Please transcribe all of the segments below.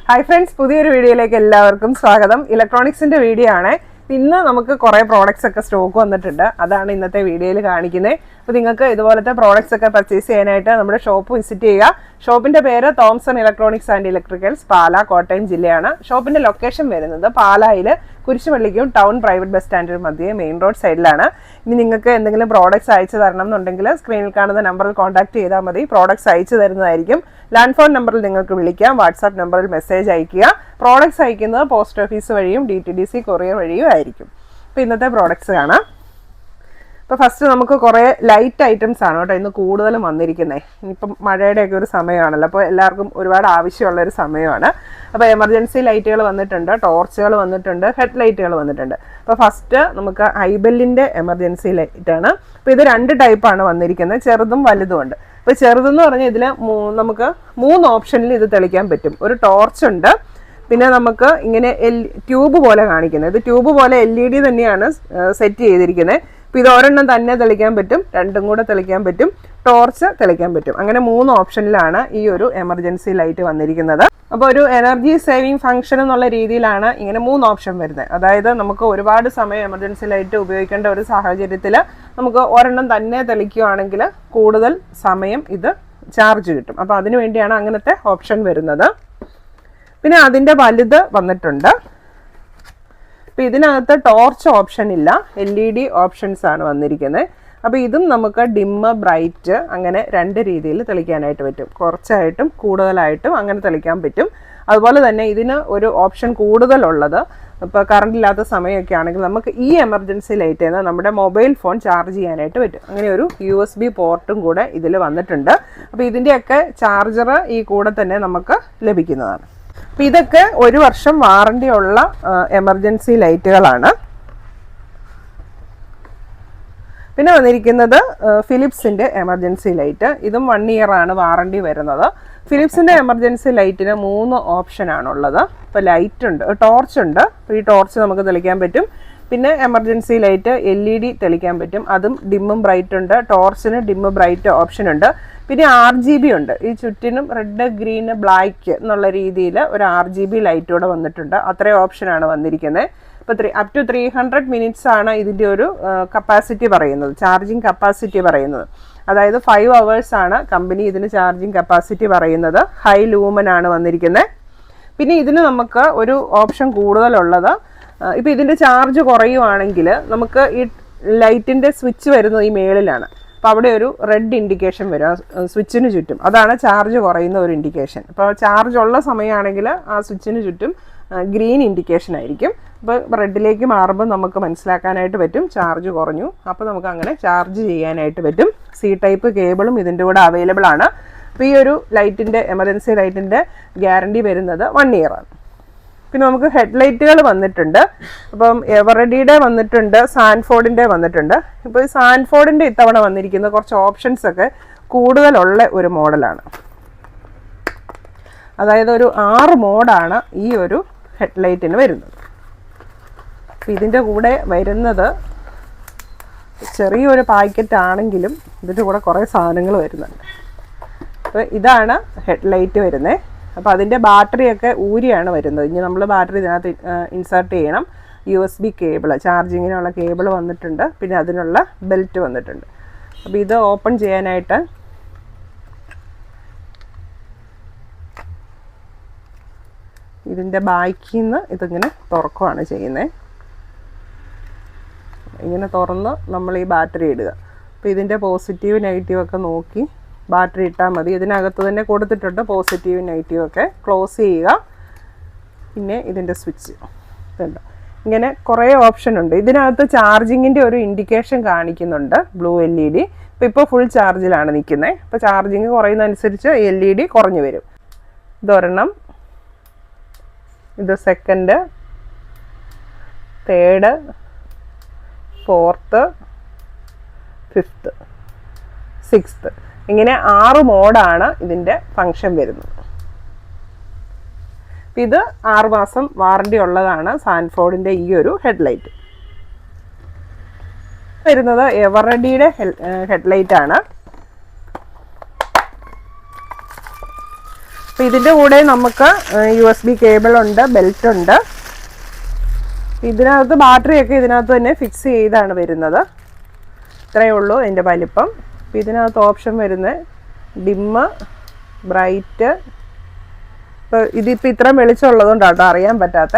Hi friends, പുതിയൊരു വീഡിയോയിലേക്ക് എല്ലാവർക്കും സ്വാഗതം. ഇലക്ട്രോണിക്സിന്റെ വീഡിയോ ആണ്. ഇന്ന് നമുക്ക് കുറേ പ്രോഡക്റ്റ്സ് ഒക്കെ സ്റ്റോക്ക് വന്നിട്ടുണ്ട്. അതാണ് ഇന്നത്തെ വീഡിയോയിൽ കാണിക്കുന്നത്. അപ്പോൾ നിങ്ങൾക്ക് ഇതുപോലത്തെ പ്രോഡക്റ്റ്സ് ഒക്കെ പർച്ചേസ് ചെയ്യാനായിട്ട് നമ്മുടെ ഷോപ്പ് വിസിറ്റ് ചെയ്യുക. ഷോപ്പിന്റെ പേര് Thomson electronics and electricals, Pala, Kottayam ജില്ലയാണ്. ഷോപ്പിന്റെ ലൊക്കേഷൻ വരുന്നത് പാലായിൽ കുരിശുപള്ളിക്കും ടൗൺ പ്രൈവറ്റ് ബസ് സ്റ്റാൻഡിനും മധ്യേ മെയിൻ റോഡ് സൈഡിലാണ്. ഇനി നിങ്ങൾക്ക് എന്തെങ്കിലും പ്രോഡക്റ്റ്സ് അയച്ചു തരണം എന്നുണ്ടെങ്കിൽ സ്ക്രീനിൽ കാണുന്ന നമ്പറിൽ കോൺടാക്ട് ചെയ്താൽ മതി. പ്രോഡക്റ്റ്സ് അയച്ചു തരുന്നതായിരിക്കും. ലാൻഡ് ഫോൺ നമ്പറിൽ നിങ്ങൾക്ക് വിളിക്കാം, വാട്സാപ്പ് നമ്പറിൽ മെസ്സേജ് അയയ്ക്കുക. പ്രോഡക്റ്റ്സ് അയക്കുന്നത് പോസ്റ്റ് ഓഫീസ് വഴിയും DTDC കൊറിയർ വഴിയും ആയിരിക്കും. അപ്പോൾ ഇന്നത്തെ പ്രോഡക്റ്റ്സ് കാണാം. അപ്പോൾ ഫസ്റ്റ് നമുക്ക് കുറേ ലൈറ്റ് ഐറ്റംസ് ആണ് കേട്ടോ ഇന്ന് കൂടുതലും വന്നിരിക്കുന്നത്. ഇനിയിപ്പം മഴയുടെയൊക്കെ ഒരു സമയമാണല്ലോ, അപ്പോൾ എല്ലാവർക്കും ഒരുപാട് ആവശ്യമുള്ളൊരു സമയമാണ്. അപ്പോൾ എമർജൻസി ലൈറ്റുകൾ വന്നിട്ടുണ്ട്, ടോർച്ചുകൾ വന്നിട്ടുണ്ട്, ഹെഡ് ലൈറ്റുകൾ വന്നിട്ടുണ്ട്. അപ്പോൾ ഫസ്റ്റ് നമുക്ക് ഐബെല്ലിൻ്റെ എമർജൻസി ലൈറ്റാണ്. അപ്പോൾ ഇത് 2 ടൈപ്പാണ് വന്നിരിക്കുന്നത്, ചെറുതും വലുതും ഉണ്ട്. അപ്പോൾ ചെറുതെന്ന് പറഞ്ഞാൽ ഇതിൽ നമുക്ക് 3 ഓപ്ഷനിൽ ഇത് തെളിക്കാൻ പറ്റും. ഒരു ടോർച്ചുണ്ട്, പിന്നെ നമുക്ക് ഇങ്ങനെ ട്യൂബ് പോലെ കാണിക്കുന്നത്, ഇത് ട്യൂബ് പോലെ LED തന്നെയാണ് സെറ്റ് ചെയ്തിരിക്കുന്നത്. അപ്പോൾ ഇത് ഒരെണ്ണം തന്നെ തെളിക്കാൻ പറ്റും, 2ഉം കൂടെ തെളിക്കാൻ പറ്റും, ടോർച്ച് തെളിക്കാൻ പറ്റും. അങ്ങനെ 3 ഓപ്ഷനിലാണ് ഈ ഒരു എമർജൻസി ലൈറ്റ് വന്നിരിക്കുന്നത്. അപ്പോൾ ഒരു എനർജി സേവിങ് ഫംഗ്ഷൻ എന്നുള്ള രീതിയിലാണ് ഇങ്ങനെ 3 ഓപ്ഷൻ വരുന്നത്. അതായത് നമുക്ക് ഒരുപാട് സമയം എമർജൻസി ലൈറ്റ് ഉപയോഗിക്കേണ്ട ഒരു സാഹചര്യത്തിൽ നമുക്ക് ഒരെണ്ണം തന്നെ തെളിക്കുകയാണെങ്കിൽ കൂടുതൽ സമയം ഇത് ചാർജ് കിട്ടും. അപ്പോൾ അതിനു വേണ്ടിയാണ് അങ്ങനത്തെ ഓപ്ഷൻ വരുന്നത്. പിന്നെ അതിൻ്റെ വലുത് വന്നിട്ടുണ്ട്. അപ്പോൾ ഇതിനകത്ത് ടോർച്ച് ഓപ്ഷൻ ഇല്ല, LED ഓപ്ഷൻസ് ആണ് വന്നിരിക്കുന്നത്. അപ്പോൾ ഇതും നമുക്ക് ഡിമ്മ്, ബ്രൈറ്റ് അങ്ങനെ 2 രീതിയിൽ തെളിക്കാനായിട്ട് പറ്റും. കുറച്ചായിട്ടും കൂടുതലായിട്ടും അങ്ങനെ തെളിക്കാൻ പറ്റും. അതുപോലെ തന്നെ ഇതിന് ഒരു ഓപ്ഷൻ കൂടുതലുള്ളത്, ഇപ്പോൾ കറണ്ട് ഇല്ലാത്ത സമയമൊക്കെ ആണെങ്കിൽ നമുക്ക് ഈ എമർജൻസി ലൈറ്റിൽ നിന്ന് നമ്മുടെ മൊബൈൽ ഫോൺ ചാർജ് ചെയ്യാനായിട്ട് പറ്റും. അങ്ങനെ ഒരു USB പോർട്ടും കൂടെ ഇതിൽ വന്നിട്ടുണ്ട്. അപ്പോൾ ഇതിൻ്റെയൊക്കെ ചാർജർ ഈ കൂടെ തന്നെ നമുക്ക് ലഭിക്കുന്നതാണ്. അപ്പോൾ ഇതൊക്കെ 1 വർഷം വാറണ്ടി ഉള്ള എമർജൻസി ലൈറ്റുകളാണ്. പിന്നെ വന്നിരിക്കുന്നത് ഫിലിപ്സിൻ്റെ എമർജൻസി ലൈറ്റ്. ഇതും 1 ഇയർ ആണ് വാറണ്ടി വരുന്നത്. ഫിലിപ്സിൻ്റെ എമർജൻസി ലൈറ്റിന് 3 ഓപ്ഷനാണുള്ളത്. ഇപ്പോൾ ലൈറ്റ് ഉണ്ട്, ടോർച്ച് ഉണ്ട്. അപ്പോൾ ഈ ടോർച്ച് നമുക്ക് തെളിക്കാൻ പറ്റും. പിന്നെ എമർജൻസി ലൈറ്റ് LED തെളിക്കാൻ പറ്റും, അതും ഡിമ്മും ബ്രൈറ്റ് ഉണ്ട്. ടോർച്ചിന് ഡിമ്മ് ബ്രൈറ്റ് ഓപ്ഷൻ ഉണ്ട്. പിന്നെ RGB ഉണ്ട്, ഈ ചുറ്റിനും റെഡ്, ഗ്രീൻ, ബ്ലാക്ക് എന്നുള്ള രീതിയിൽ ഒരു RGB ലൈറ്റ് കൂടെ വന്നിട്ടുണ്ട്. അത്രയും ഓപ്ഷനാണ് വന്നിരിക്കുന്നത്. ഇപ്പോൾ അപ് ടു 300 മിനിറ്റ്സ് ആണ് ഇതിൻ്റെ ഒരു കപ്പാസിറ്റി പറയുന്നത്, ചാർജിങ് കപ്പാസിറ്റി പറയുന്നത്. അതായത് 5 hours ആണ് കമ്പനി ഇതിന് ചാർജിങ് കപ്പാസിറ്റി പറയുന്നത്. ഹൈ ലൂമൻ ആണ് വന്നിരിക്കുന്നത്. പിന്നെ ഇതിന് നമുക്ക് ഒരു ഓപ്ഷൻ കൂടുതലുള്ളത്, ഇപ്പോൾ ഇതിൻ്റെ ചാർജ് കുറയുവാണെങ്കിൽ നമുക്ക് ഈ ലൈറ്റിൻ്റെ സ്വിച്ച് വരുന്നത് ഈ മേളിലാണ്. അപ്പോൾ അവിടെ ഒരു റെഡ് ഇൻഡിക്കേഷൻ വരും സ്വിച്ചിന് ചുറ്റും, അതാണ് ചാർജ് കുറയുന്ന ഒരു ഇൻഡിക്കേഷൻ. അപ്പോൾ ചാർജ് ഉള്ള സമയമാണെങ്കിൽ ആ സ്വിച്ചിന് ചുറ്റും ഗ്രീൻ ഇൻഡിക്കേഷൻ ആയിരിക്കും. അപ്പോൾ റെഡിലേക്ക് മാറുമ്പോൾ നമുക്ക് മനസ്സിലാക്കാനായിട്ട് പറ്റും ചാർജ് കുറഞ്ഞു. അപ്പോൾ നമുക്ക് അങ്ങനെ ചാർജ് ചെയ്യാനായിട്ട് പറ്റും. C-ടൈപ്പ് കേബിളും ഇതിൻ്റെ കൂടെ അവൈലബിൾ ആണ്. അപ്പോൾ ഈ ഒരു ലൈറ്റിൻ്റെ എമർജൻസി ലൈറ്റിൻ്റെ ഗ്യാരണ്ടി വരുന്നത് 1 ഇയർ ആണ്. പിന്നെ നമുക്ക് ഹെഡ് ലൈറ്റുകൾ വന്നിട്ടുണ്ട്. അപ്പം എവറഡിയുടെ വന്നിട്ടുണ്ട്, സാൻഫോർഡിൻ്റെ വന്നിട്ടുണ്ട്. ഇപ്പോൾ ഈ സാൻഫോർഡിൻ്റെ ഇത്തവണ വന്നിരിക്കുന്ന കുറച്ച് ഓപ്ഷൻസ് ഒക്കെ കൂടുതലുള്ള ഒരു മോഡലാണ്. അതായത് ഒരു 6 മോഡാണ് ഈ ഒരു ഹെഡ് ലൈറ്റിന് വരുന്നത്. അപ്പോൾ ഇതിൻ്റെ കൂടെ വരുന്നത് ചെറിയൊരു പാക്കറ്റ് ആണെങ്കിലും ഇതിൻ്റെ കൂടെ കുറേ സാധനങ്ങൾ വരുന്നുണ്ട്. അപ്പോൾ ഇതാണ് ഹെഡ് ലൈറ്റ് വരുന്നത്. അപ്പോൾ അതിൻ്റെ ബാറ്ററിയൊക്കെ ഊരിയാണ് വരുന്നത്. ഇനി നമ്മൾ ബാറ്ററി ഇതിനകത്ത് ഇൻസേർട്ട് ചെയ്യണം. USB കേബിൾ, ചാർജിങ്ങിനുള്ള കേബിൾ വന്നിട്ടുണ്ട്. പിന്നെ അതിനുള്ള ബെൽറ്റ് വന്നിട്ടുണ്ട്. അപ്പോൾ ഇത് ഓപ്പൺ ചെയ്യാനായിട്ട് ഇതിൻ്റെ ബാക്കിൽ നിന്ന് ഇതിങ്ങനെ തുറക്കുകയാണ് ചെയ്യുന്നത്. ഇങ്ങനെ തുറന്ന് നമ്മൾ ഈ ബാറ്ററി ഇടുക. അപ്പോൾ ഇതിൻ്റെ പോസിറ്റീവ് നെഗറ്റീവ് ഒക്കെ നോക്കി ബാറ്ററി ഇട്ടാൽ മതി. ഇതിനകത്ത് തന്നെ കൊടുത്തിട്ടുണ്ട് പോസിറ്റീവ് നെഗറ്റീവ് ഒക്കെ. ക്ലോസ് ചെയ്യുക. പിന്നെ ഇതിൻ്റെ സ്വിച്ച് ഇതുണ്ട്. ഇങ്ങനെ കുറേ ഓപ്ഷൻ ഉണ്ട്. ഇതിനകത്ത് ചാർജിങ്ങിൻ്റെ ഒരു ഇൻഡിക്കേഷൻ കാണിക്കുന്നുണ്ട്, ബ്ലൂ LED. ഇപ്പോൾ ഫുൾ ചാർജിലാണ് നിൽക്കുന്നത്. അപ്പോൾ ചാർജിങ് കുറയുന്നതനുസരിച്ച് LED കുറഞ്ഞു വരും. ഇതൊരെണ്ണം, ഇത് second, third, fourth, fifth, sixth, ഇങ്ങനെ 6 മോഡാണ് ഇതിൻ്റെ ഫങ്ഷൻ വരുന്നത്. ഇത് 6 മാസം വാറണ്ടി ഉള്ളതാണ് സാൻഫോർഡിൻ്റെ ഈ ഒരു ഹെഡ്ലൈറ്റ് വരുന്നത്. എവറഡിയുടെ ഹെഡ്ലൈറ്റ് ആണ്. അപ്പോൾ ഇതിൻ്റെ കൂടെ നമുക്ക് USB കേബിൾ ഉണ്ട്, ബെൽറ്റ് ഉണ്ട്. ഇതിനകത്ത് ബാറ്ററിയൊക്കെ ഇതിനകത്ത് തന്നെ ഫിക്സ് ചെയ്താണ് വരുന്നത്. ഇത്രയേ ഉള്ളൂ ഇതിൻ്റെ വലിപ്പം. അപ്പോൾ ഇതിനകത്ത് ഓപ്ഷൻ വരുന്നത് ഡിമ്മ്, ബ്രൈറ്റ്. ഇപ്പോൾ ഇതിപ്പോൾ ഇത്രയും വെളിച്ചമുള്ളതുകൊണ്ടാണ് കേട്ടോ അറിയാൻ പറ്റാത്ത.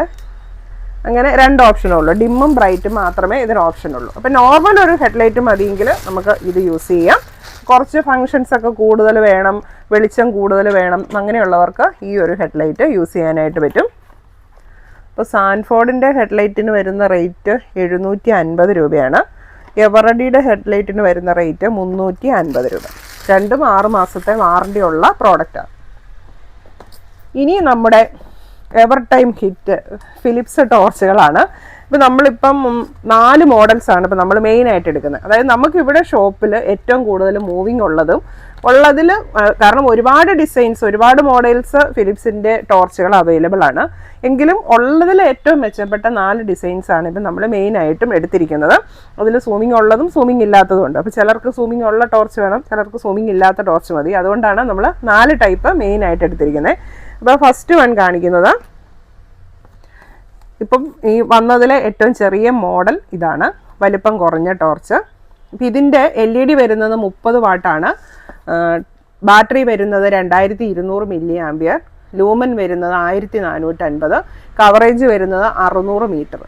അങ്ങനെ 2 ഓപ്ഷനുള്ളൂ, ഡിമ്മും ബ്രൈറ്റും മാത്രമേ ഇതിന് ഓപ്ഷനുള്ളൂ. അപ്പോൾ നോർമൽ ഒരു ഹെഡ്ലൈറ്റ് മതിയെങ്കിൽ നമുക്ക് ഇത് യൂസ് ചെയ്യാം. കുറച്ച് ഫങ്ഷൻസ് ഒക്കെ കൂടുതൽ വേണം, വെളിച്ചം കൂടുതൽ വേണം, അങ്ങനെയുള്ളവർക്ക് ഈ ഒരു ഹെഡ്ലൈറ്റ് യൂസ് ചെയ്യാനായിട്ട് പറ്റും. അപ്പോൾ സാൻഫോർഡിൻ്റെ ഹെഡ്ലൈറ്റിന് വരുന്ന റേറ്റ് 750 രൂപയാണ്. എവറഡിയുടെ ഹെഡ്ലൈറ്റിന് വരുന്ന റേറ്റ് 350 രൂപ. രണ്ടും 6 മാസത്തെ വാറണ്ടി ഉള്ള പ്രോഡക്റ്റാണ്. ഇനി നമ്മുടെ എവർ ടൈം ഹിറ്റ് ഫിലിപ്സ് ടോർച്ചുകളാണ്. ഇപ്പോൾ നമ്മളിപ്പം 4 മോഡൽസാണ് ഇപ്പോൾ നമ്മൾ മെയിനായിട്ട് എടുക്കുന്നത്. അതായത് നമുക്കിവിടെ ഷോപ്പിൽ ഏറ്റവും കൂടുതൽ മൂവിങ് ഉള്ളതിൽ കാരണം ഒരുപാട് ഡിസൈൻസ്, ഒരുപാട് മോഡൽസ് ഫിലിപ്സിൻ്റെ ടോർച്ചുകൾ അവൈലബിൾ ആണ്. എങ്കിലും ഉള്ളതിൽ ഏറ്റവും മെച്ചപ്പെട്ട 4 ഡിസൈൻസാണ് ഇപ്പം നമ്മൾ മെയിനായിട്ടും എടുത്തിരിക്കുന്നത്. അതിൽ സൂമിങ് ഉള്ളതും സൂമിങ് ഇല്ലാത്തതും ഉണ്ട്. അപ്പോൾ ചിലർക്ക് സൂമിങ് ഉള്ള ടോർച്ച് വേണം, ചിലർക്ക് സൂമിങ് ഇല്ലാത്ത ടോർച്ച് മതി. അതുകൊണ്ടാണ് നമ്മൾ 4 ടൈപ്പ് മെയിനായിട്ട് എടുത്തിരിക്കുന്നത്. അപ്പോൾ ഫസ്റ്റ് വൺ കാണിക്കുന്നത് ഇപ്പം ഈ വന്നതിലെ ഏറ്റവും ചെറിയ മോഡൽ ഇതാണ്, വലിപ്പം കുറഞ്ഞ ടോർച്ച്. ഇപ്പം ഇതിൻ്റെ LED വരുന്നത് 30 വാട്ടാണ്. ബാറ്ററി വരുന്നത് 2200 മില്ലി ആംപിയർ. ലൂമൻ വരുന്നത് 1450. കവറേജ് വരുന്നത് 600 മീറ്റർ.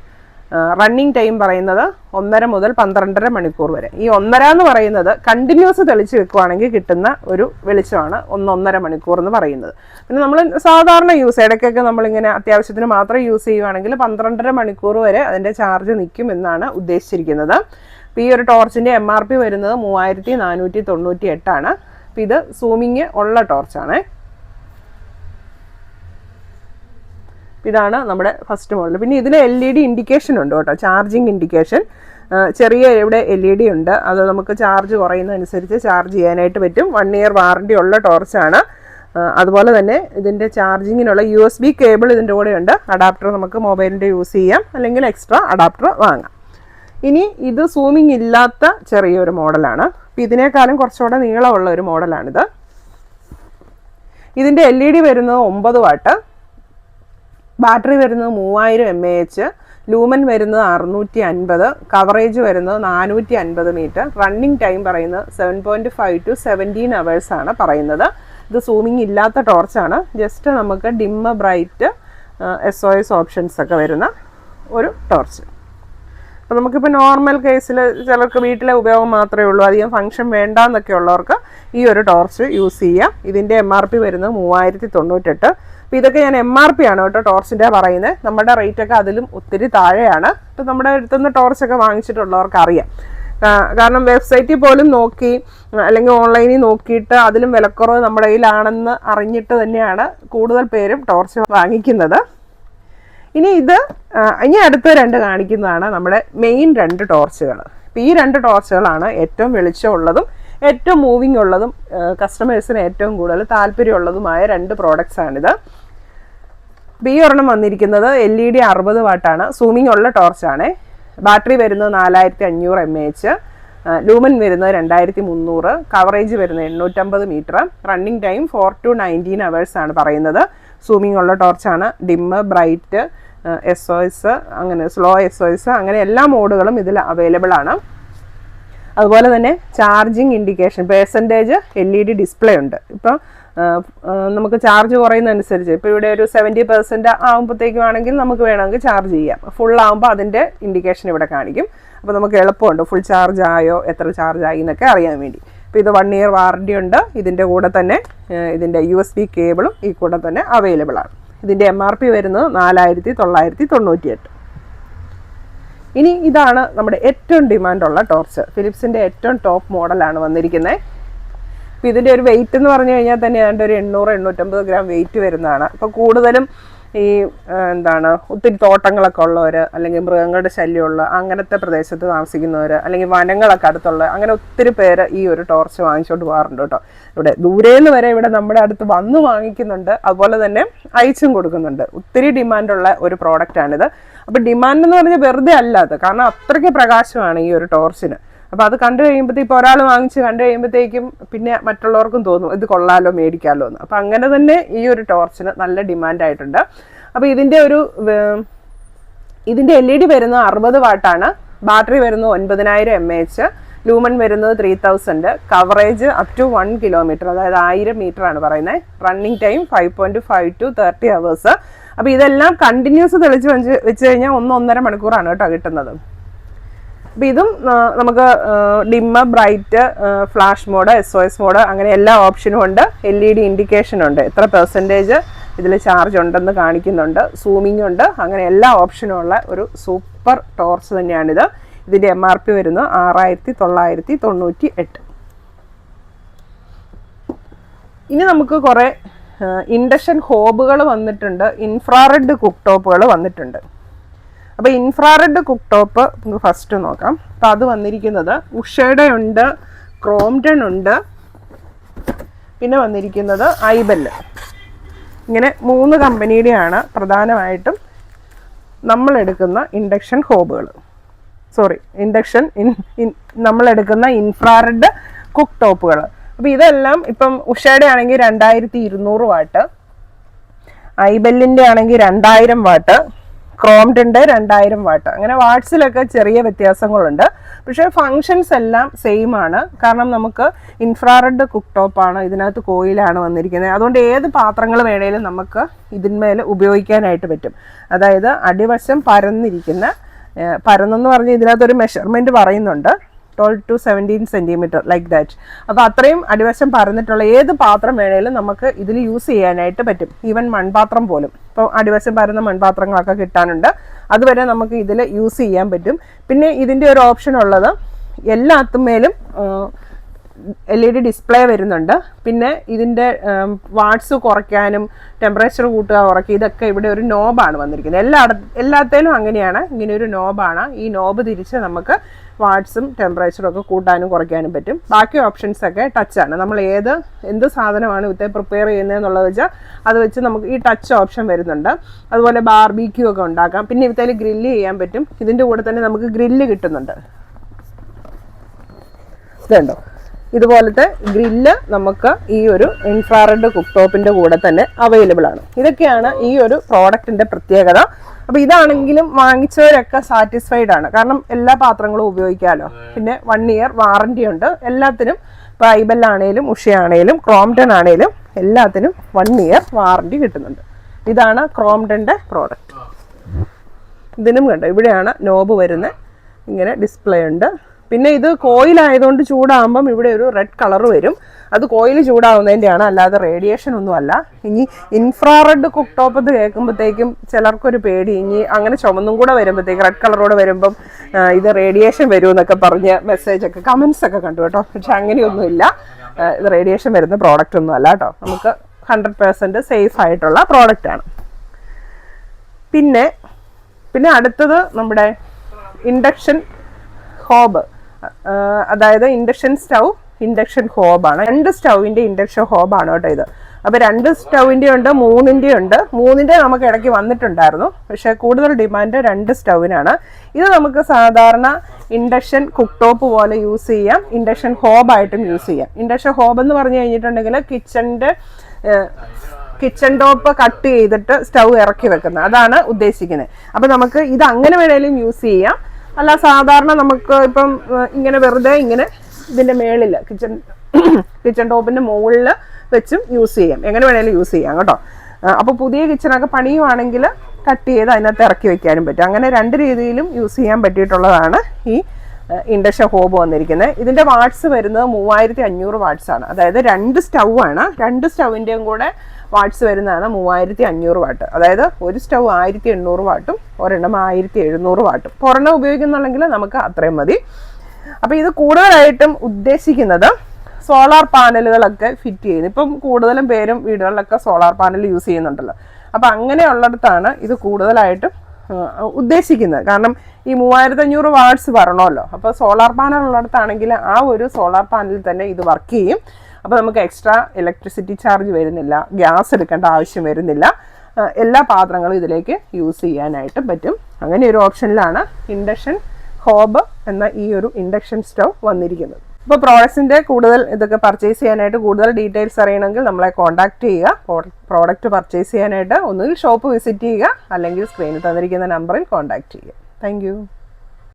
റണ്ണിങ് ടൈം പറയുന്നത് 1.5 മുതൽ 12.5 മണിക്കൂർ വരെ. ഈ 1.5 എന്ന് പറയുന്നത് കണ്ടിന്യൂസ് തെളിച്ച് വെക്കുവാണെങ്കിൽ കിട്ടുന്ന ഒരു വെളിച്ചമാണ് 1.5 മണിക്കൂർ എന്ന് പറയുന്നത്. പിന്നെ നമ്മൾ സാധാരണ ഇടയ്ക്കൊക്കെ നമ്മളിങ്ങനെ അത്യാവശ്യത്തിന് മാത്രം യൂസ് ചെയ്യുവാണെങ്കിൽ 12.5 മണിക്കൂർ വരെ അതിൻ്റെ ചാർജ് നിൽക്കും എന്നാണ് ഉദ്ദേശിച്ചിരിക്കുന്നത്. അപ്പോൾ ഈ ഒരു ടോർച്ചിൻ്റെ MRP വരുന്നത് 3498 ആണ്. അപ്പോൾ ഇത് സൂമിങ് ഉള്ള ടോർച്ചാണ്. ഇതാണ് നമ്മുടെ ഫസ്റ്റ് മോഡൽ. പിന്നെ ഇതിൽ LED ഇൻഡിക്കേഷൻ ഉണ്ട് കേട്ടോ, ചാർജിങ് ഇൻഡിക്കേഷൻ. ചെറിയ ഇവിടെ LED ഉണ്ട്, അത് നമുക്ക് ചാർജ് കുറയുന്നതനുസരിച്ച് ചാർജ് ചെയ്യാനായിട്ട് പറ്റും. 1 ഇയർ വാറണ്ടി ഉള്ള ടോർച്ചാണ്. അതുപോലെ തന്നെ ഇതിൻ്റെ ചാർജിങ്ങിനുള്ള USB കേബിൾ ഇതിൻ്റെ കൂടെ ഉണ്ട്. അഡാപ്റ്റർ നമുക്ക് മൊബൈലിൻ്റെ യൂസ് ചെയ്യാം, അല്ലെങ്കിൽ എക്സ്ട്രാ അഡാപ്റ്റർ വാങ്ങാം. ഇനി ഇത് സൂമിങ് ഇല്ലാത്ത ചെറിയൊരു മോഡലാണ്. അപ്പോൾ ഇതിനേക്കാളും കുറച്ചുകൂടെ നീളമുള്ള ഒരു മോഡലാണിത്. ഇതിൻ്റെ LED വരുന്നത് 9 വാട്ട്. ബാറ്ററി വരുന്നത് 3000 mAh. ലൂമൻ വരുന്നത് 650. കവറേജ് വരുന്നത് 450 മീറ്റർ. റണ്ണിങ് ടൈം പറയുന്നത് 7.5 to 17 hours ആണ് പറയുന്നത്. ഇത് സൂമിങ് ഇല്ലാത്ത ടോർച്ചാണ്. ജസ്റ്റ് നമുക്ക് ഡിമ്മ്, ബ്രൈറ്റ്, SOS ഓപ്ഷൻസ് ഒക്കെ വരുന്ന ഒരു ടോർച്ച്. അപ്പോൾ നമുക്കിപ്പോൾ നോർമൽ കേസിൽ ചിലർക്ക് വീട്ടിലെ ഉപയോഗം മാത്രമേ ഉള്ളൂ, അധികം ഫംഗ്ഷൻ വേണ്ട എന്നൊക്കെ ഉള്ളവർക്ക് ഈ ഒരു ടോർച്ച് യൂസ് ചെയ്യാം. ഇതിൻ്റെ MRP വരുന്നത് 3098. അപ്പോൾ ഇതൊക്കെ ഞാൻ MRP ആണ് കേട്ടോ ടോർച്ചിൻ്റെ പറയുന്നത്. നമ്മുടെ റേറ്റൊക്കെ അതിലും ഒത്തിരി താഴെയാണ്. ഇപ്പോൾ നമ്മുടെ അടുത്തുനിന്ന് ടോർച്ചൊക്കെ വാങ്ങിച്ചിട്ടുള്ളവർക്ക് അറിയാം. കാരണം വെബ്സൈറ്റിൽ പോലും നോക്കി അല്ലെങ്കിൽ ഓൺലൈനിൽ നോക്കിയിട്ട് അതിലും വിലക്കുറവ് നമ്മുടെ കയ്യിലാണെന്ന് അറിഞ്ഞിട്ട് തന്നെയാണ് കൂടുതൽ പേരും ടോർച്ച് വാങ്ങിക്കുന്നത്. ഇനി അടുത്ത 2 കാണിക്കുന്നതാണ് നമ്മുടെ മെയിൻ 2 ടോർച്ചുകൾ. അപ്പോൾ ഈ 2 ടോർച്ചുകളാണ് ഏറ്റവും വെളിച്ചമുള്ളതും ഏറ്റവും മൂവിങ് ഉള്ളതും കസ്റ്റമേഴ്സിന് ഏറ്റവും കൂടുതൽ താല്പര്യമുള്ളതുമായ 2 പ്രോഡക്റ്റ്സാണിത്. ഈ ഒരെണ്ണം വന്നിരിക്കുന്നത് LED 60 വാട്ടാണ്. സൂമിങ് ഉള്ള ടോർച്ചാണ്. ബാറ്ററി വരുന്നത് 4500 mAh. ലൂമൻ വരുന്നത് 2300. കവറേജ് വരുന്നത് 850 metre. Running time 4 to 19 hours ആണ് പറയുന്നത്. സൂമിങ് ഉള്ള ടോർച്ചാണ്. ഡിമ്മ്, ബ്രൈറ്റ്, SOS, അങ്ങനെ സ്ലോ SOS, അങ്ങനെ എല്ലാ മോഡുകളും ഇതിൽ അവൈലബിൾ ആണ്. അതുപോലെ തന്നെ charging indication percentage LED display ഉണ്ട്. ഇപ്പോൾ നമുക്ക് ചാർജ് കുറയുന്നതനുസരിച്ച് ഇപ്പോൾ ഇവിടെ ഒരു 70% ആകുമ്പോഴത്തേക്കും ആണെങ്കിൽ നമുക്ക് വേണമെങ്കിൽ ചാർജ് ചെയ്യാം. ഫുൾ ആകുമ്പോൾ അതിൻ്റെ ഇൻഡിക്കേഷൻ ഇവിടെ കാണിക്കും. അപ്പോൾ നമുക്ക് എളുപ്പമുണ്ട് ഫുൾ ചാർജ് ആയോ, എത്ര ചാർജ് ആയി എന്നൊക്കെ അറിയാൻ വേണ്ടി. അപ്പോൾ ഇത് 1 ഇയർ വാറണ്ടി ഉണ്ട്. ഇതിൻ്റെ കൂടെ തന്നെ ഇതിൻ്റെ USB കേബിളും ഈ കൂടെ തന്നെ അവൈലബിൾ ആണ്. ഇതിൻ്റെ MRP വരുന്നത് 4998. ഇനി ഇതാണ് നമ്മുടെ ഏറ്റവും ഡിമാൻഡുള്ള ടോർച്ച്. ഫിലിപ്സിൻ്റെ ഏറ്റവും ടോപ്പ് മോഡലാണ് വന്നിരിക്കുന്നത്. അപ്പോൾ ഇതിൻ്റെ ഒരു വെയിറ്റ് എന്ന് പറഞ്ഞു കഴിഞ്ഞാൽ തന്നെ ഏതാണ്ട് ഒരു 800-850 ഗ്രാം വെയിറ്റ് വരുന്നതാണ്. അപ്പോൾ കൂടുതലും ഈ ഒത്തിരി തോട്ടങ്ങളൊക്കെ ഉള്ളവർ, അല്ലെങ്കിൽ മൃഗങ്ങളുടെ ശല്യമുള്ള അങ്ങനത്തെ പ്രദേശത്ത് താമസിക്കുന്നവർ, അല്ലെങ്കിൽ വനങ്ങളൊക്കെ അടുത്തുള്ള അങ്ങനെ ഒത്തിരി പേര് ഈ ഒരു ടോർച്ച് വാങ്ങിച്ചുകൊണ്ട് പോകാറുണ്ട് കേട്ടോ. ഇവിടെ ദൂരേന്ന് വരെ ഇവിടെ നമ്മുടെ അടുത്ത് വന്ന് വാങ്ങിക്കുന്നുണ്ട്, അതുപോലെ തന്നെ അയച്ചും കൊടുക്കുന്നുണ്ട്. ഒത്തിരി ഡിമാൻഡുള്ള ഒരു പ്രോഡക്റ്റാണിത്. അപ്പോൾ ഡിമാൻഡ് എന്ന് പറഞ്ഞാൽ വെറുതെ അല്ലാതെ, കാരണം അത്രയ്ക്ക് പ്രകാശമാണ് ഈ ഒരു ടോർച്ചിന്. അപ്പോൾ അത് കണ്ടു കഴിയുമ്പോഴത്തേക്കും ഇപ്പോൾ ഒരാൾ വാങ്ങിച്ച് കണ്ടു കഴിയുമ്പോഴത്തേക്കും പിന്നെ മറ്റുള്ളവർക്കും തോന്നും ഇത് കൊള്ളാലോ മേടിക്കാമല്ലോ എന്ന്. അപ്പോൾ അങ്ങനെ തന്നെ ഈ ഒരു ടോർച്ചിന് നല്ല ഡിമാൻഡായിട്ടുണ്ട്. അപ്പോൾ ഇതിൻ്റെ LED വരുന്നത് 60 വാട്ടാണ്, ബാറ്ററി വരുന്നത് 9000 mAh, ലൂമൻ വരുന്നത് 3000, കവറേജ് അപ് ടു 1 കിലോമീറ്റർ, അതായത് 1000 മീറ്റർ ആണ് പറയുന്നത്. Running time 5.5 to 30 hours. അപ്പോൾ ഇതെല്ലാം കണ്ടിന്യൂസ് തെളിച്ച് വെച്ച് കഴിഞ്ഞാൽ 1-1.5 മണിക്കൂറാണ് കേട്ടോ കിട്ടുന്നത്. അപ്പോൾ ഇതും നമുക്ക് dim, bright, flash mode, SOS mode അങ്ങനെ എല്ലാ ഓപ്ഷനും ഉണ്ട്. LED ഇൻഡിക്കേഷൻ ഉണ്ട്, എത്ര പെർസെൻറ്റേജ് ഇതിൽ ചാർജ് ഉണ്ടെന്ന് കാണിക്കുന്നുണ്ട്, സൂമിംഗ് ഉണ്ട്, അങ്ങനെ എല്ലാ ഓപ്ഷനും ഉള്ള ഒരു സൂപ്പർ ടോർച്ച് തന്നെയാണിത്. ഇതിൻ്റെ MRP വരുന്നത് 6998. ഇനി നമുക്ക് കുറേ ഇൻഡക്ഷൻ ഹോബുകൾ വന്നിട്ടുണ്ട്, ഇൻഫ്രാറെഡ് കുക്ക് ടോപ്പുകൾ വന്നിട്ടുണ്ട്. അപ്പോൾ ഇൻഫ്രാറെഡ് കുക്ക് ടോപ്പ് നമുക്ക് ഫസ്റ്റ് നോക്കാം. അപ്പോൾ അത് വന്നിരിക്കുന്നത് ഉഷയുടെ ഉണ്ട്, ക്രോംപ്ടൺ ഉണ്ട്, പിന്നെ വന്നിരിക്കുന്നത് ഐബെല്ല്. ഇങ്ങനെ 3 കമ്പനിയുടെയാണ് പ്രധാനമായിട്ടും നമ്മളെടുക്കുന്ന ഇൻഡക്ഷൻ ഹോബുകൾ. നമ്മളെടുക്കുന്ന ഇൻഫ്രാറെഡ് കുക്ക് ടോപ്പുകൾ. അപ്പോൾ ഇതെല്ലാം ഇപ്പം ഉഷയുടെ ആണെങ്കിൽ 2200 വാട്ട്, ഐബെല്ലിൻ്റെ ആണെങ്കിൽ 2000 വാട്ട്, ക്രോംപ്ടൻ്റെ 2000 വാട്ട്. അങ്ങനെ വാട്ട്സിലൊക്കെ ചെറിയ വ്യത്യാസങ്ങളുണ്ട്, പക്ഷേ ഫങ്ഷൻസ് എല്ലാം സെയിം ആണ്. കാരണം നമുക്ക് ഇൻഫ്രാറെഡ് കുക്ക് ടോപ്പാണ്, ഇതിനകത്ത് കോയിലാണ് വന്നിരിക്കുന്നത്. അതുകൊണ്ട് ഏത് പാത്രങ്ങൾ വേണേലും നമുക്ക് ഇതിന്മേൽ ഉപയോഗിക്കാനായിട്ട് പറ്റും. അതായത് അടിവശം പരന്നെന്ന് പറഞ്ഞ് ഇതിനകത്തൊരു മെഷർമെൻറ്റ് പറയുന്നുണ്ട്, 12 to 17 സെൻറ്റിമീറ്റർ ലൈക്ക് ദാറ്റ്. അപ്പോൾ അത്രയും അടിവശം പരന്നിട്ടുള്ള ഏത് പാത്രം വേണേലും നമുക്ക് ഇതിൽ യൂസ് ചെയ്യാനായിട്ട് പറ്റും. ഈവൻ മൺപാത്രം പോലും, ഇപ്പോൾ അടിവശം പരന്ന മൺപാത്രങ്ങളൊക്കെ കിട്ടാനുണ്ട്, അതുവരെ നമുക്ക് ഇതിൽ യൂസ് ചെയ്യാൻ പറ്റും. പിന്നെ ഇതിൻ്റെ ഒരു ഓപ്ഷൻ ഉള്ളത് എല്ലാത്തുമേലും LED ഡിസ്പ്ലേ വരുന്നുണ്ട്. പിന്നെ ഇതിൻ്റെ വാട്ട്സ് കുറയ്ക്കാനും ടെമ്പറേച്ചർ കൂട്ടുക കുറയ്ക്കുക ഇതൊക്കെ ഇവിടെ ഒരു നോബാണ് വന്നിരിക്കുന്നത്. എല്ലാത്തേലും അങ്ങനെയാണ്, ഇങ്ങനെ ഒരു നോബാണ്. ഈ നോബ് തിരിച്ച് നമുക്ക് വാട്ട്സും ടെമ്പറേച്ചറും ഒക്കെ കൂട്ടാനും കുറയ്ക്കാനും പറ്റും. ബാക്കി ഓപ്ഷൻസൊക്കെ ടച്ചാണ്. നമ്മൾ എന്ത് സാധനമാണ് ഇവിടുത്തെ പ്രിപ്പയർ ചെയ്യുന്നതെന്നുള്ളത് വെച്ചാൽ അത് വെച്ച് നമുക്ക് ഈ ടച്ച് ഓപ്ഷൻ വരുന്നുണ്ട്. അതുപോലെ ബാർബിക്യൂ ഒക്കെ ഉണ്ടാക്കാം. പിന്നെ ഇവിടുത്തെ ഗ്രില്ല് ചെയ്യാൻ പറ്റും. ഇതിൻ്റെ കൂടെ തന്നെ നമുക്ക് ഗ്രില്ല് കിട്ടുന്നുണ്ട്. ഇതുണ്ടോ, ഇതുപോലത്തെ ഗ്രില്ല് നമുക്ക് ഈ ഒരു ഇൻഫ്രാറെഡ് കുക്ക് ടോപ്പിൻ്റെ കൂടെ തന്നെ അവൈലബിൾ ആണ്. ഇതൊക്കെയാണ് ഈ ഒരു പ്രോഡക്റ്റിൻ്റെ പ്രത്യേകത. അപ്പോൾ ഇതാണെങ്കിലും വാങ്ങിച്ചവരൊക്കെ സാറ്റിസ്ഫൈഡ് ആണ്, കാരണം എല്ലാ പാത്രങ്ങളും ഉപയോഗിക്കാമല്ലോ. പിന്നെ 1 year വാറൻറ്റി ഉണ്ട് എല്ലാത്തിനും. ഇപ്പോൾ ഐബെല്ലാണേലും ഉഷയാണേലും ക്രോംപ്ടൺ ആണേലും എല്ലാത്തിനും 1 year വാറൻറ്റി കിട്ടുന്നുണ്ട്. ഇതാണ് ക്രോംപ്ടൻ്റെ പ്രോഡക്റ്റ്. ഇതിനും കണ്ടോ, ഇവിടെയാണ് നോബ് വരുന്നത്, ഇങ്ങനെ ഡിസ്പ്ലേ ഉണ്ട്. പിന്നെ ഇത് കോയിലായതുകൊണ്ട് ചൂടാകുമ്പം ഇവിടെ ഒരു റെഡ് കളർ വരും, അത് കോയിൽ ചൂടാവുന്നതിൻ്റെയാണ്, അല്ലാതെ റേഡിയേഷൻ ഒന്നുമല്ല. ഇനി ഇൻഫ്രാറെഡ് കുക്ക് ടോപ്പ് എന്ന് കേൾക്കുമ്പോഴത്തേക്കും ചിലർക്കൊരു പേടി, ഇനി അങ്ങനെ ചുമന്നും കൂടെ വരുമ്പോഴത്തേക്ക് റെഡ് കളറോടെ വരുമ്പം ഇത് റേഡിയേഷൻ വരും എന്നൊക്കെ പറഞ്ഞ് മെസ്സേജൊക്കെ കമൻസ് ഒക്കെ കണ്ടു കേട്ടോ. പക്ഷെ അങ്ങനെയൊന്നുമില്ല, ഇത് റേഡിയേഷൻ വരുന്ന പ്രോഡക്റ്റ് ഒന്നും അല്ല കേട്ടോ. നമുക്ക് 100% സേഫ് ആയിട്ടുള്ള പ്രോഡക്റ്റാണ്. പിന്നെ അടുത്തത് നമ്മുടെ ഇൻഡക്ഷൻ ഹോബ്, അതായത് ഇൻഡക്ഷൻ സ്റ്റൗ, ഇൻഡക്ഷൻ ഹോബാണ്. 2 സ്റ്റൗവിൻ്റെ ഇൻഡക്ഷൻ ഹോബാണ് കേട്ടോ ഇത്. അപ്പോൾ 2 സ്റ്റൗവിൻ്റെ ഉണ്ട്, 3ൻ്റെ ഉണ്ട്. 3ൻ്റെ നമുക്ക് ഇടയ്ക്ക് വന്നിട്ടുണ്ടായിരുന്നു, പക്ഷേ കൂടുതൽ ഡിമാൻഡ് 2 സ്റ്റൗവിനാണ്. ഇത് നമുക്ക് സാധാരണ ഇൻഡക്ഷൻ കുക്ക് ടോപ്പ് പോലെ യൂസ് ചെയ്യാം, ഇൻഡക്ഷൻ ഹോബായിട്ടും യൂസ് ചെയ്യാം. ഇൻഡക്ഷൻ ഹോബ് എന്ന് പറഞ്ഞു കഴിഞ്ഞിട്ടുണ്ടെങ്കിൽ കിച്ചൺ ടോപ്പ് കട്ട് ചെയ്തിട്ട് സ്റ്റൗ ഇറക്കി വെക്കുന്നത്, അതാണ് ഉദ്ദേശിക്കുന്നത്. അപ്പോൾ നമുക്ക് ഇത് അങ്ങനെ വേണേലും യൂസ് ചെയ്യാം. അല്ല, സാധാരണ നമുക്ക് ഇപ്പം ഇങ്ങനെ വെറുതെ ഇങ്ങനെ ഇതിൻ്റെ മേളിൽ കിച്ചൺ ടോപ്പിൻ്റെ മുകളിൽ വെച്ചും യൂസ് ചെയ്യാം, എങ്ങനെ വേണേലും യൂസ് ചെയ്യാം കേട്ടോ. അപ്പോൾ പുതിയ കിച്ചണൊക്കെ പണിയുവാണെങ്കിൽ കട്ട് ചെയ്ത് അതിനകത്ത് ഇറക്കി വെക്കാനും പറ്റും. അങ്ങനെ 2 രീതിയിലും യൂസ് ചെയ്യാൻ പറ്റിയിട്ടുള്ളതാണ് ഈ ഇൻഡക്ഷൻ ഹോബ് വന്നിരിക്കുന്നത്. ഇതിൻ്റെ വാട്ട്സ് വരുന്നത് 3500 വാട്ട്സ് ആണ്. അതായത് 2 സ്റ്റൗ ആണ്, 2 സ്റ്റൗവിൻ്റെയും കൂടെ വാട്ട്സ് വരുന്നതാണ് 3500 വാട്ട്. അതായത് ഒരു സ്റ്റൗ 1800 വാട്ടും ഒരെണ്ണം 1700 വാട്ടും. ഒരെണ്ണം ഉപയോഗിക്കുന്നുണ്ടെങ്കിൽ നമുക്ക് അത്രയും മതി. അപ്പോൾ ഇത് കൂടുതലായിട്ടും ഉദ്ദേശിക്കുന്നത് സോളാർ പാനലുകളൊക്കെ ഫിറ്റ് ചെയ്യുന്നു. ഇപ്പം കൂടുതലും പേരും വീടുകളിലൊക്കെ സോളാർ പാനൽ യൂസ് ചെയ്യുന്നുണ്ടല്ലോ. അപ്പോൾ അങ്ങനെയുള്ളിടത്താണ് ഇത് കൂടുതലായിട്ടും ഉദ്ദേശിക്കുന്നത്. കാരണം ഈ 3500 വാട്ട്സ് വരണമല്ലോ. അപ്പോൾ സോളാർ പാനൽ ഉള്ളിടത്താണെങ്കിൽ ആ ഒരു സോളാർ പാനലിൽ തന്നെ ഇത് വർക്ക് ചെയ്യും. അപ്പോൾ നമുക്ക് എക്സ്ട്രാ ഇലക്ട്രിസിറ്റി ചാർജ് വരുന്നില്ല, ഗ്യാസ് എടുക്കേണ്ട ആവശ്യം വരുന്നില്ല, എല്ലാ പാത്രങ്ങളും ഇതിലേക്ക് യൂസ് ചെയ്യാനായിട്ട് പറ്റും. അങ്ങനെ ഒരു ഓപ്ഷനിലാണ് ഇൻഡക്ഷൻ ഹോബ് എന്ന ഈ ഒരു ഇൻഡക്ഷൻ സ്റ്റൗ വന്നിരിക്കുന്നത്. അപ്പോൾ പ്രോഡക്ട്സിൻ്റെ കൂടുതൽ ഇതൊക്കെ പർച്ചേസ് ചെയ്യാനായിട്ട് കൂടുതൽ ഡീറ്റെയിൽസ് അറിയണമെങ്കിൽ നമ്മളെ കോൺടാക്ട് ചെയ്യുക. പ്രോഡക്റ്റ് പർച്ചേസ് ചെയ്യാനായിട്ട് ഒന്നുകിൽ ഷോപ്പ് വിസിറ്റ് ചെയ്യുക അല്ലെങ്കിൽ സ്ക്രീനിൽ തന്നിരിക്കുന്ന നമ്പറിൽ കോൺടാക്ട് ചെയ്യുക. താങ്ക്